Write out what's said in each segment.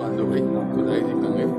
बांधो भाई, खुदाई दिखाएंगे।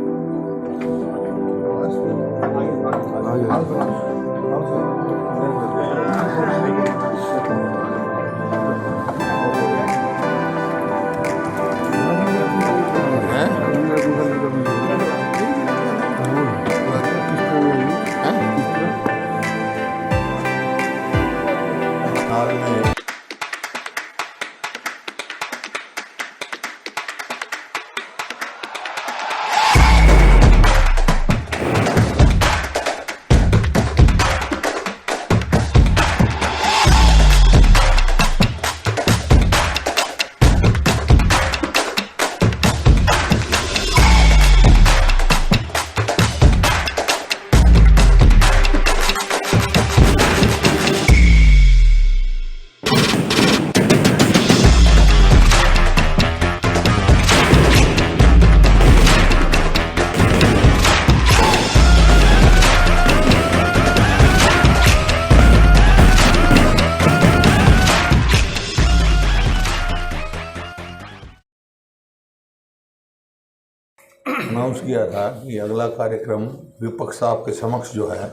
अनाउंस किया था कि अगला कार्यक्रम विपक्ष आपके समक्ष जो है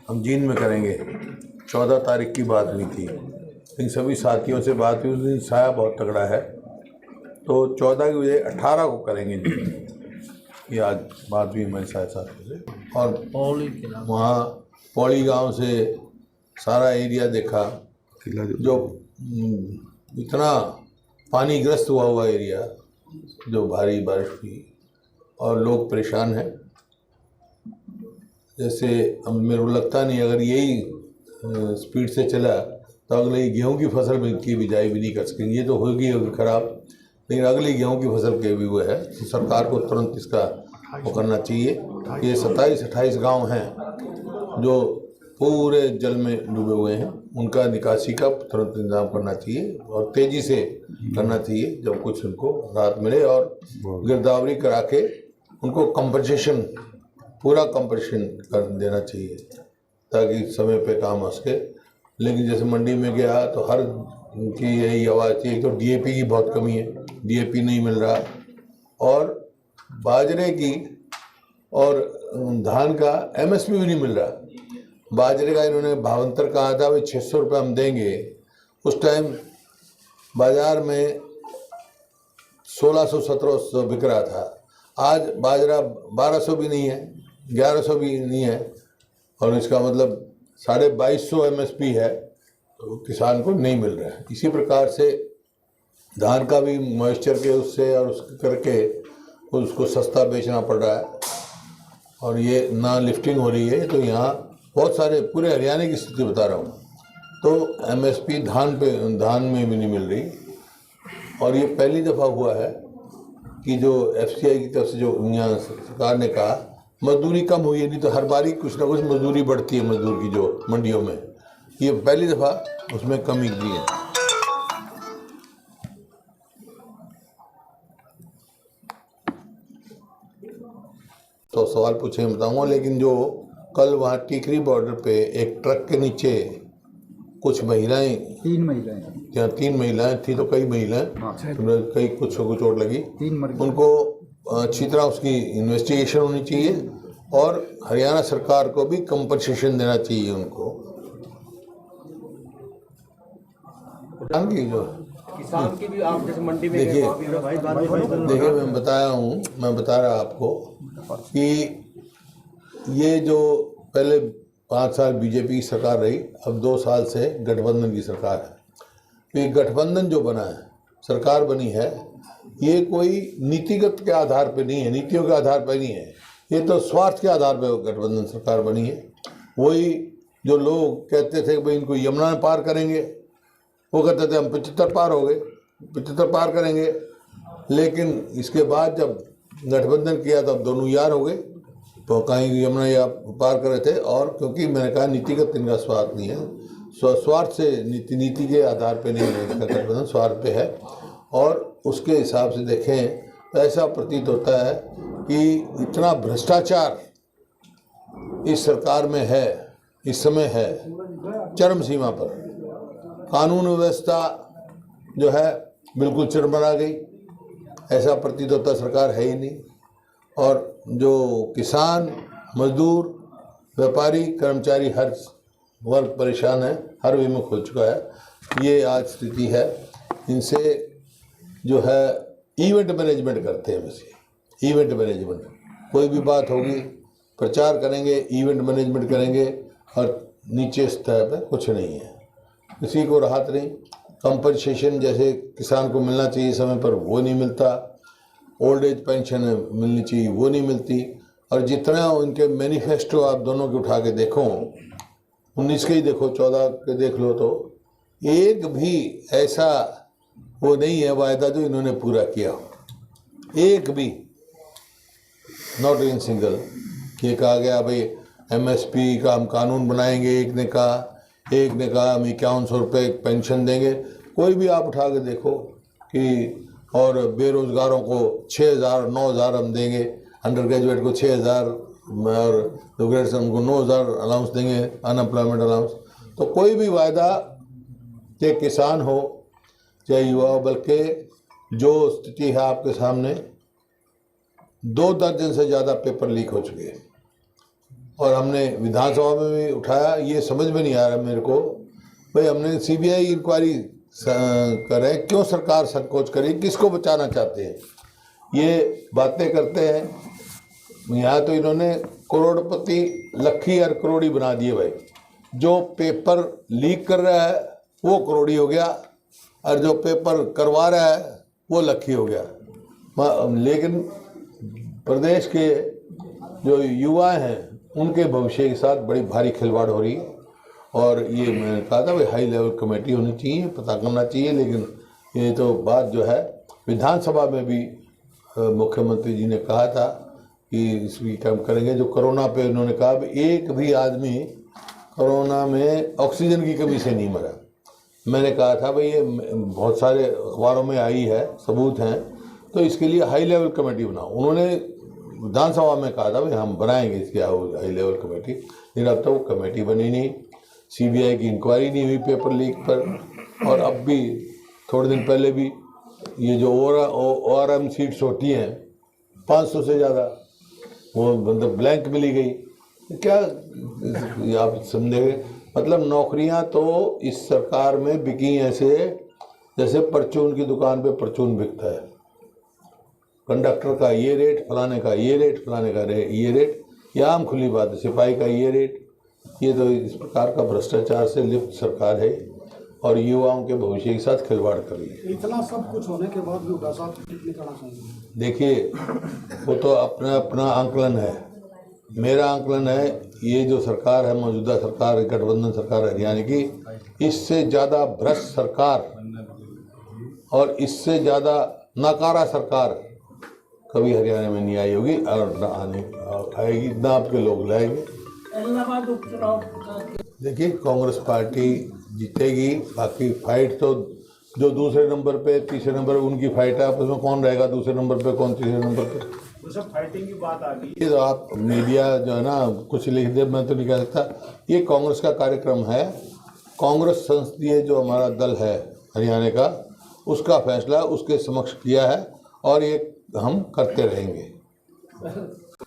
हम जींद में करेंगे। 14 तारीख की बात हुई थी, इन सभी साथियों से बात हुई, उस दिन साया बहुत तगड़ा है, तो 14 की बजाय 18 को करेंगे जी। ये आज बात हुई हमारे साथियों से। और वहाँ पौड़ी गांव से सारा एरिया देखा, जो इतना पानीग्रस्त हुआ एरिया, जो भारी बारिश हुई और लोग परेशान हैं। जैसे अब मेरे को लगता नहीं अगर यही स्पीड से चला तो अगले गेहूं की फसल की बिजाई भी नहीं कर सकेंगे। ये तो होगी खराब, लेकिन अगली गेहूं की फसल के भी वो है तो सरकार को तुरंत इसका वो करना चाहिए। ये 27-28 गांव हैं जो पूरे जल में डूबे हुए हैं, उनका निकासी का तुरंत इंतजाम करना चाहिए और तेज़ी से करना चाहिए जब कुछ उनको राहत मिले, और गिरदावरी करा के उनको कंपनसेशन, पूरा कंपनसेशन कर देना चाहिए ताकि समय पे काम हो सके। लेकिन जैसे मंडी में गया तो हर की यही आवाज़ थी, तो डीएपी की बहुत कमी है, डीएपी नहीं मिल रहा, और बाजरे की और धान का एमएसपी भी नहीं मिल रहा। बाजरे का इन्होंने भावांतर कहा था, भाई 600 रुपये हम देंगे, उस टाइम बाज़ार में 1600-1700 बिक रहा था। आज बाजरा 1200 भी नहीं है, 1100 भी नहीं है, और इसका मतलब 2250 एमएसपी है, तो किसान को नहीं मिल रहा है। इसी प्रकार से धान का भी मॉइस्चर के उससे और उसके करके उसको सस्ता बेचना पड़ रहा है, और ये ना लिफ्टिंग हो रही है। तो यहाँ बहुत सारे, पूरे हरियाणा की स्थिति बता रहा हूँ, तो एमएसपी धान में भी नहीं मिल रही। और ये पहली दफ़ा हुआ है कि जो एफसीआई की तरफ से जो यहाँ सरकार ने कहा मजदूरी कम हुई है, नहीं तो हर बारी कुछ ना कुछ मजदूरी बढ़ती है मजदूर की जो मंडियों में, ये पहली दफ़ा उसमें कमी की है। तो सवाल पूछे बताऊंगा, लेकिन जो कल वहाँ टीकरी बॉर्डर पे एक ट्रक के नीचे कुछ महिलाएं, 3 महिलाएं थी, तो कई महिलाएं, कई कुछ को चोट लगी, उनको अच्छी तरह उसकी इन्वेस्टिगेशन होनी चाहिए और हरियाणा सरकार को भी कंपनसेशन देना चाहिए उनको। किसान की भी आप जैसे मंडी में देखिए मैं बता रहा आपको कि ये जो पहले 5 साल बीजेपी की सरकार रही, अब 2 साल से गठबंधन की सरकार है। तो ये गठबंधन जो बना है, सरकार बनी है, ये कोई नीतिगत के आधार पे नहीं है, नीतियों के आधार पे नहीं है, ये तो स्वार्थ के आधार पे गठबंधन सरकार बनी है। वही जो लोग कहते थे भाई इनको यमुना में पार करेंगे, वो कहते थे हम 75 पार हो गए, 75 पार करेंगे, लेकिन इसके बाद जब गठबंधन किया तब दोनों यार हो गए, तो कहीं यमुना या पार कर रहे थे। और क्योंकि मैंने कहा नीतिगत इनका स्वार्थ नहीं है, स्वार्थ से नीति के आधार पे नहीं है, इसका गठबंधन स्वार्थ पे है। और उसके हिसाब से देखें तो ऐसा प्रतीत होता है कि इतना भ्रष्टाचार इस सरकार में है, इस समय है चरम सीमा पर। कानून व्यवस्था जो है बिल्कुल चरमरा गई, ऐसा प्रतीत होता सरकार है ही नहीं। और जो किसान, मजदूर, व्यापारी, कर्मचारी, हर वर्ग परेशान है, हर विमुख हो चुका है। ये आज स्थिति है। इनसे जो है इवेंट मैनेजमेंट करते हैं, बस इवेंट मैनेजमेंट। कोई भी बात होगी प्रचार करेंगे, इवेंट मैनेजमेंट करेंगे, और नीचे स्तर पर कुछ नहीं है, किसी को राहत नहीं। कंपनसेशन जैसे किसान को मिलना चाहिए समय पर वो नहीं मिलता, ओल्ड एज पेंशन मिलनी चाहिए वो नहीं मिलती। और जितना उनके मैनिफेस्टो आप दोनों के उठा के देखो, 19 के ही देखो, 14 के देख लो, तो एक भी ऐसा वो नहीं है वायदा जो इन्होंने पूरा किया हो, एक भी, नॉट इन सिंगल। ये कहा गया भाई MSP का हम कानून बनाएंगे, एक ने कहा हम 5100 रुपये पेंशन देंगे। कोई भी आप उठा के देखो कि, और बेरोज़गारों को 6000 9000 हम देंगे, अंडर ग्रेजुएट को 6000 और ग्रेजुएशन को 9000 अलाउंस देंगे, अनएम्प्लॉयमेंट अलाउंस। तो कोई भी वायदा, चाहे किसान हो चाहे युवा हो, बल्कि जो स्थिति है आपके सामने, 2 दर्जन से ज़्यादा पेपर लीक हो चुके हैं। और हमने विधानसभा में भी उठाया, ये समझ में नहीं आ रहा मेरे को, भाई हमने CBI इंक्वायरी करें, क्यों सरकार संकोच करी, किसको बचाना चाहते हैं, ये बातें करते हैं। यहाँ तो इन्होंने करोड़पति लखी और करोड़ी बना दिए भाई। जो पेपर लीक कर रहा है वो करोड़ी हो गया, और जो पेपर करवा रहा है वो लखी हो गया। लेकिन प्रदेश के जो युवा हैं उनके भविष्य के साथ बड़ी भारी खिलवाड़ हो रही है। और ये मैंने कहा था भाई हाई लेवल कमेटी होनी चाहिए, पता करना चाहिए। लेकिन ये तो बात जो है विधानसभा में भी मुख्यमंत्री जी ने कहा था कि इसकी काम करेंगे। जो कोरोना पे उन्होंने कहा एक भी आदमी कोरोना में ऑक्सीजन की कमी से नहीं मरा। मैंने कहा था भाई ये बहुत सारे अखबारों में आई है, सबूत हैं, तो इसके लिए हाई लेवल कमेटी बनाओ। उन्होंने विधानसभा में कहा था भाई हम बनाएंगे इसकी हाई लेवल कमेटी, लेकिन अब तक वो कमेटी बनी नहीं। CBI की इंक्वायरी नहीं हुई पेपर लीक पर। और अब भी थोड़े दिन पहले भी ये जो ORM सीट्स होती हैं 500 से ज़्यादा, वो मतलब ब्लैंक मिली गई। क्या आप समझेंगे, मतलब नौकरियां तो इस सरकार में बिकी ऐसे जैसे परचून की दुकान पे परचून बिकता है। कंडक्टर का ये रेट, फलाने का ये रेट, फलाने का ये रेट, ये आम खुली बात है। सिपाही का ये रेट। ये तो इस प्रकार का भ्रष्टाचार से लिप्त सरकार है और युवाओं के भविष्य के साथ खिलवाड़ कर रही है। इतना सब कुछ होने के बाद भी हुड्डा साहब टिप्पणी करना चाहिए। देखिए, वो तो अपना अपना आंकलन है। मेरा आंकलन है ये जो सरकार है, मौजूदा सरकार, गठबंधन सरकार हरियाणा की, इससे ज़्यादा भ्रष्ट सरकार और इससे ज़्यादा नाकारा सरकार कभी हरियाणा में नहीं आई होगी और न आने आएगी, ना आपके लोग लाएंगे। देखिए, कांग्रेस पार्टी जीतेगी, बाकी फाइट तो जो दूसरे नंबर पे, तीसरे नंबर उनकी फाइट है। आपस में कौन रहेगा दूसरे नंबर पे, कौन तीसरे नंबर पे, तो सब फाइटिंग की बात आ गई। ये तो आप मीडिया जो है ना कुछ लिख दे, मैं तो नहीं कह सकता। ये कांग्रेस का कार्यक्रम है। कांग्रेस संसदीय जो हमारा दल है हरियाणा का, उसका फैसला उसके समक्ष किया है और ये हम करते रहेंगे।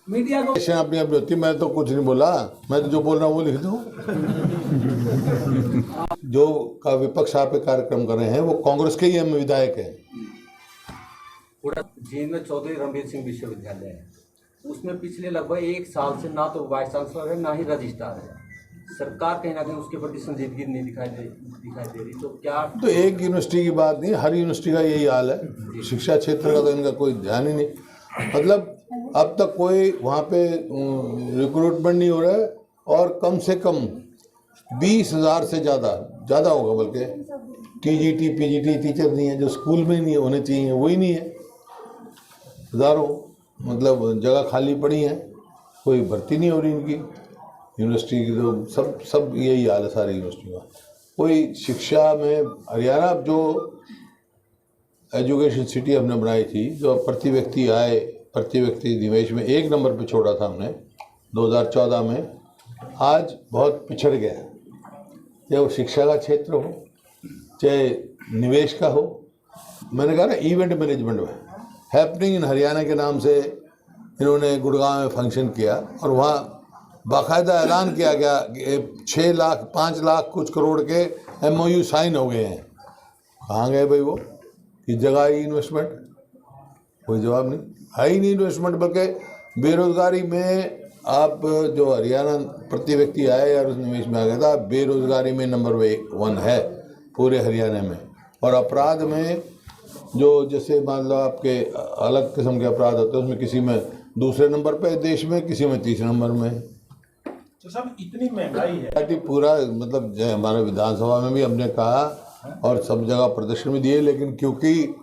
मीडिया को अपनी अपनी होती, मैं तो कुछ नहीं बोला, मैं तो जो बोल रहा हूँ वो लिख दूँ। जो का विपक्ष आप कार्यक्रम कर रहे हैं वो कांग्रेस के ही हम विधायक हैं। जींद में चौधरी रणबीर सिंह विश्वविद्यालय है, उसमें पिछले लगभग 1 साल से ना तो वाइस चांसलर है ना ही रजिस्ट्रार है। सरकार कहीं ना कहीं उसके प्रति संजीदगी नहीं दिखाई दे रही। तो क्या तो एक यूनिवर्सिटी की बात नहीं, हर यूनिवर्सिटी का यही हाल है। शिक्षा क्षेत्र का तो इनका कोई ध्यान ही नहीं। मतलब अब तक कोई वहाँ पे रिक्रूटमेंट नहीं हो रहा है और कम से कम 20,000 से ज़्यादा होगा, बल्कि TGT PGT टीचर नहीं है, जो स्कूल में नहीं होने चाहिए वही नहीं है। हज़ारों मतलब जगह खाली पड़ी हैं, कोई भर्ती नहीं हो रही इनकी। यूनिवर्सिटी की तो सब यही हाल है सारी यूनिवर्सिटी का। कोई शिक्षा में हरियाणा जो एजुकेशन सिटी हमने बनाई थी, जो प्रति व्यक्ति निवेश में 1 नंबर पे छोड़ा था हमने 2014 में, आज बहुत पिछड़ गया है। चाहे वो शिक्षा का क्षेत्र हो, चाहे निवेश का हो। मैंने कहा ना इवेंट मैनेजमेंट में हैपनिंग इन हरियाणा के नाम से इन्होंने गुड़गांव में फंक्शन किया और वहाँ बाकायदा ऐलान किया गया कि 6 लाख 5 लाख कुछ करोड़ के MOU साइन हो गए हैं। कहाँ गए भाई वो? किस जगह आई इन्वेस्टमेंट? कोई जवाब नहीं, है ही नहीं इन्वेस्टमेंट। बल्कि बेरोजगारी में आप जो हरियाणा प्रति व्यक्ति आए और उस निवेश में आ गया था, बेरोजगारी में नंबर 1 है पूरे हरियाणा में। और अपराध में जो जैसे मान लो आपके अलग किस्म के अपराध होते हैं, उसमें किसी में दूसरे नंबर पे देश में, किसी में तीसरे नंबर में। तो सब इतनी महंगाई है पूरा मतलब हमारे विधानसभा में भी हमने कहा और सब जगह प्रदर्शन भी दिए, लेकिन क्योंकि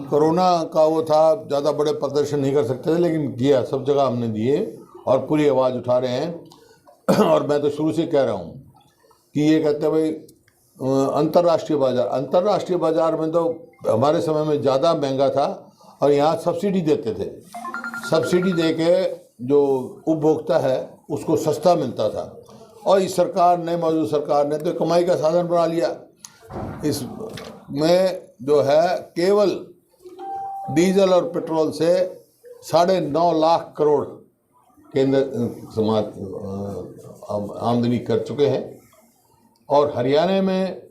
कोरोना का वो था, ज़्यादा बड़े प्रदर्शन नहीं कर सकते थे, लेकिन किया सब जगह हमने दिए और पूरी आवाज़ उठा रहे हैं। और मैं तो शुरू से कह रहा हूँ कि ये कहते हैं भाई अंतर्राष्ट्रीय बाज़ार में तो हमारे समय में ज़्यादा महंगा था और यहाँ सब्सिडी देते थे। सब्सिडी दे के जो उपभोक्ता है उसको सस्ता मिलता था। और इस सरकार ने, मौजूदा सरकार ने तो कमाई का साधन बना लिया। इसमें जो है केवल डीजल और पेट्रोल से 9.5 लाख करोड़ केंद्र समाज आमदनी कर चुके हैं। और हरियाणा में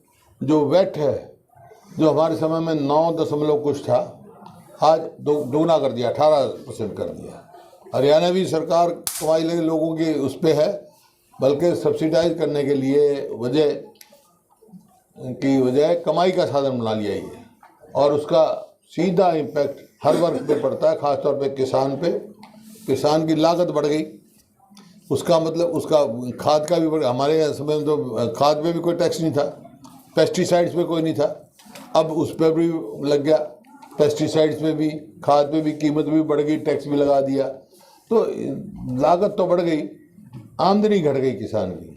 जो वैट है, जो हमारे समय में 9 कुछ था, आज दोगुना कर दिया, 18% कर दिया। हरियाणवी सरकार कमाई लगे लोगों की उस पर है, बल्कि सब्सिडाइज करने के लिए वजह कमाई का साधन बना लिया ये। और उसका सीधा इम्पैक्ट हर वर्ग पे पड़ता है, ख़ासतौर पे किसान पे। किसान की लागत बढ़ गई, उसका मतलब उसका खाद का भी बढ़। हमारे समय में तो खाद पे भी कोई टैक्स नहीं था, पेस्टिसाइड्स पे कोई नहीं था, अब उस पर भी लग गया। पेस्टिसाइड्स पे भी, खाद पे भी कीमत भी बढ़ गई, टैक्स भी लगा दिया। तो लागत तो बढ़ गई, आमदनी घट गई किसान की।